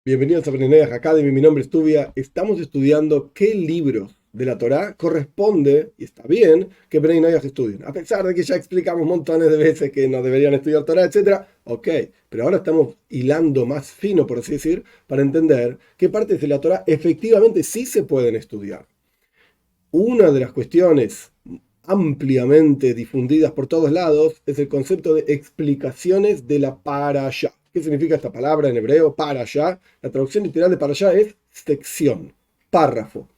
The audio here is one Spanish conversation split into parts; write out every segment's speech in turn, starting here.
Bienvenidos a Brenei Academy, mi nombre es Tubia. Estamos estudiando qué libros de la Torá corresponde, y está bien, que Brenei estudien. A pesar de que ya explicamos montones de veces que no deberían estudiar Torá, etc. Ok, pero ahora estamos hilando más fino, por así decir, para entender qué partes de la Torá efectivamente sí se pueden estudiar. Una de las cuestiones ampliamente difundidas por todos lados es el concepto de explicaciones de la parashá. ¿Qué significa esta palabra en hebreo? Parashá. La traducción literal de parashá es sección, párrafo.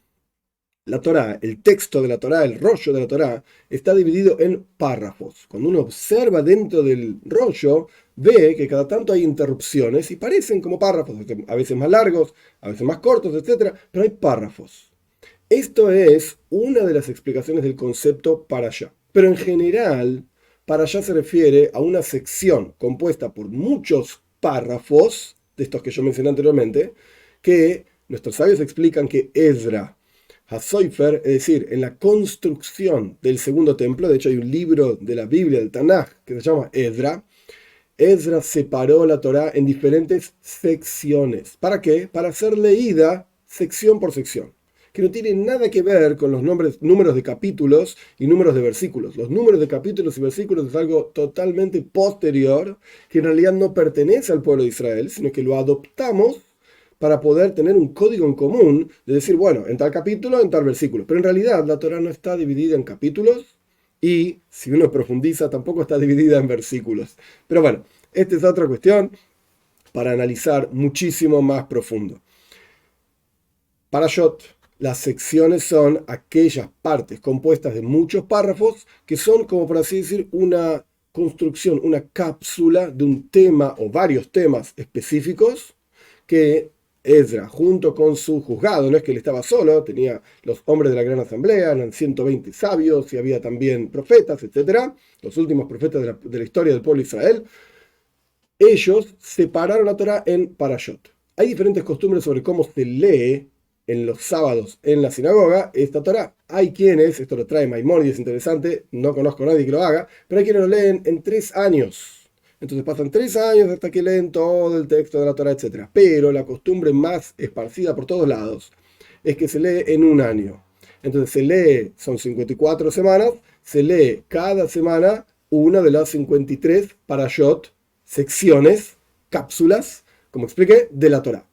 La Torá, el texto de la Torá, el rollo de la Torá, está dividido en párrafos. Cuando uno observa dentro del rollo, ve que cada tanto hay interrupciones y parecen como párrafos, a veces más largos, a veces más cortos, etc. Pero hay párrafos. Esto es una de las explicaciones del concepto parashá. Pero en general, parashá se refiere a una sección compuesta por muchos párrafos, de estos que yo mencioné anteriormente, que nuestros sabios explican que Ezra HaSofer, es decir, en la construcción del segundo templo, de hecho hay un libro de la Biblia, del Tanaj, que se llama Ezra. Ezra separó la Torá en diferentes secciones. ¿Para qué? Para ser leída sección por sección, que no tiene nada que ver con los números de capítulos y números de versículos. Los números de capítulos y versículos es algo totalmente posterior, que en realidad no pertenece al pueblo de Israel, sino que lo adoptamos para poder tener un código en común de decir, bueno, en tal capítulo, en tal versículo. Pero en realidad la Torá no está dividida en capítulos y, si uno profundiza, tampoco está dividida en versículos. Pero bueno, esta es otra cuestión para analizar muchísimo más profundo. Parashot, las secciones son aquellas partes compuestas de muchos párrafos que son, como por así decir, una construcción, una cápsula de un tema o varios temas específicos que Ezra, junto con su juzgado, no es que él estaba solo, tenía los hombres de la gran asamblea, eran 120 sabios y había también profetas, etc. Los últimos profetas de la historia del pueblo de Israel. Ellos separaron la Torá en parashot. Hay diferentes costumbres sobre cómo se lee en los sábados en la sinagoga esta Torá. Hay quienes, esto lo trae Maimónides, es interesante, no conozco a nadie que lo haga, pero hay quienes lo leen en 3 años. Entonces pasan 3 años hasta que leen todo el texto de la Torá, etc. Pero la costumbre más esparcida por todos lados es que se lee en un año. Entonces se lee, son 54 semanas, se lee cada semana una de las 53 parashot, secciones, cápsulas, como expliqué, de la Torá.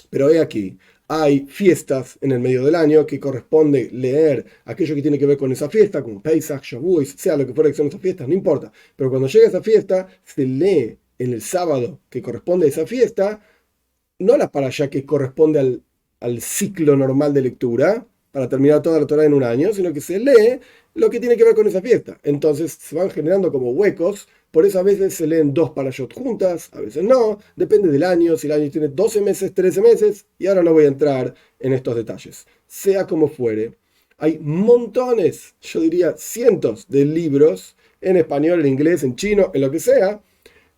Pero he aquí, hay fiestas en el medio del año que corresponde leer aquello que tiene que ver con esa fiesta, como Pesach, Shavuot, sea lo que fuera que son esas fiestas, no importa. Pero cuando llega esa fiesta, se lee en el sábado que corresponde a esa fiesta, no la parashá que corresponde al ciclo normal de lectura, para terminar toda la Torá en un año, sino que se lee lo que tiene que ver con esa fiesta. Entonces se van generando como huecos, por eso a veces se leen 2 parashot juntas, a veces no, depende del año, si el año tiene 12 meses, 13 meses, y ahora no voy a entrar en estos detalles. Sea como fuere, hay montones, yo diría cientos de libros en español, en inglés, en chino, en lo que sea,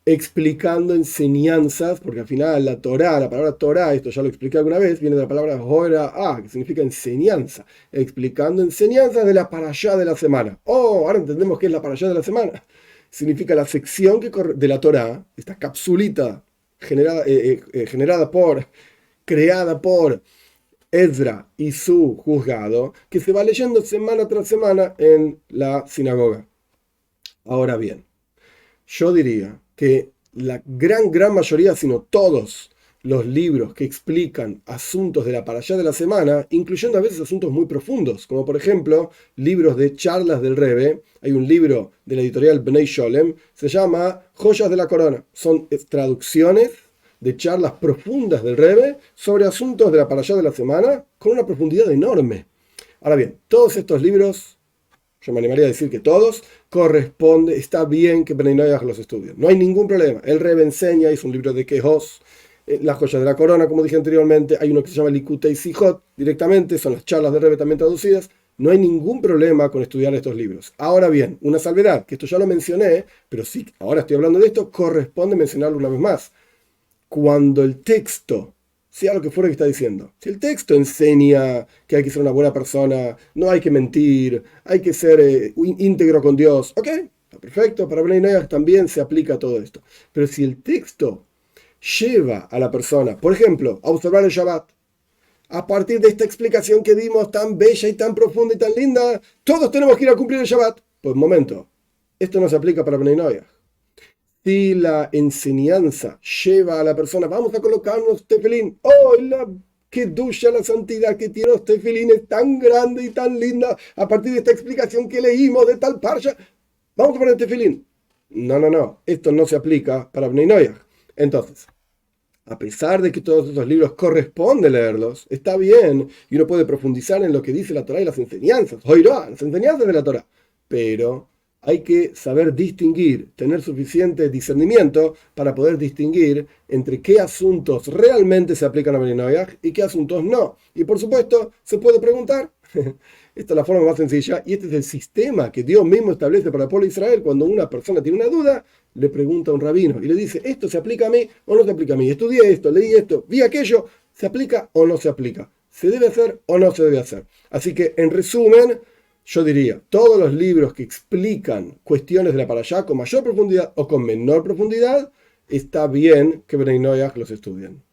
explicando enseñanzas, porque al final la Torá, la palabra Torá, esto ya lo expliqué alguna vez, viene de la palabra Hora, que significa enseñanza, explicando enseñanzas de la parashá de la semana. Oh, ahora entendemos qué es la parashá de la semana. Significa la sección de la Torá, esta capsulita creada por Ezra y su juzgado, que se va leyendo semana tras semana en la sinagoga. Ahora bien, yo diría que la gran mayoría, sino todos los libros que explican asuntos de la parashá de la semana, incluyendo a veces asuntos muy profundos, como por ejemplo libros de charlas del Rebbe. Hay un libro de la editorial Bnei Sholem, se llama Joyas de la Corona. Son traducciones de charlas profundas del Rebbe sobre asuntos de la parashá de la semana con una profundidad enorme. Ahora bien, todos estos libros, yo me animaría a decir que todos, está bien que Bnei Noach los estudie. No hay ningún problema. El Rebbe enseña, hizo un libro de Quejos, las joyas de la corona, como dije anteriormente. Hay uno que se llama Likutei Sijot, directamente, son las charlas de Rebbe también traducidas. No hay ningún problema con estudiar estos libros. Ahora bien, una salvedad, que esto ya lo mencioné, pero sí, ahora estoy hablando de esto, corresponde mencionarlo una vez más. Cuando el texto, sea lo que fuera que está diciendo, si el texto enseña que hay que ser una buena persona, no hay que mentir, hay que ser íntegro con Dios, ok, está perfecto, para Bnei Noach también se aplica todo esto. Pero si el texto lleva a la persona, por ejemplo, a observar el Shabbat. A partir de esta explicación que dimos tan bella y tan profunda y tan linda, todos tenemos que ir a cumplir el Shabbat. Pues un momento, esto no se aplica para Bnei Noach. Si la enseñanza lleva a la persona, vamos a colocarnos tefilín. ¡Oh, qué ducha la santidad que tiene los tefilines, tan grande y tan linda! A partir de esta explicación que leímos de tal parsha, vamos a poner tefilín. No. Esto no se aplica para Bnei Noach. Entonces, a pesar de que todos esos libros corresponde leerlos, está bien, y uno puede profundizar en lo que dice la Torá y las enseñanzas, las enseñanzas de la Torá, pero hay que saber distinguir, tener suficiente discernimiento para poder distinguir entre qué asuntos realmente se aplican a Bnei Noach y qué asuntos no. Y por supuesto, se puede preguntar. Esta es la forma más sencilla y este es el sistema que Dios mismo establece para el pueblo de Israel. Cuando una persona tiene una duda, le pregunta a un rabino y le dice, ¿esto se aplica a mí o no se aplica a mí? Estudié esto, leí esto, vi aquello, ¿se aplica o no se aplica? ¿Se debe hacer o no se debe hacer? Así que, en resumen, yo diría, todos los libros que explican cuestiones de la parashá con mayor profundidad o con menor profundidad, está bien que Bnei Noach los estudien.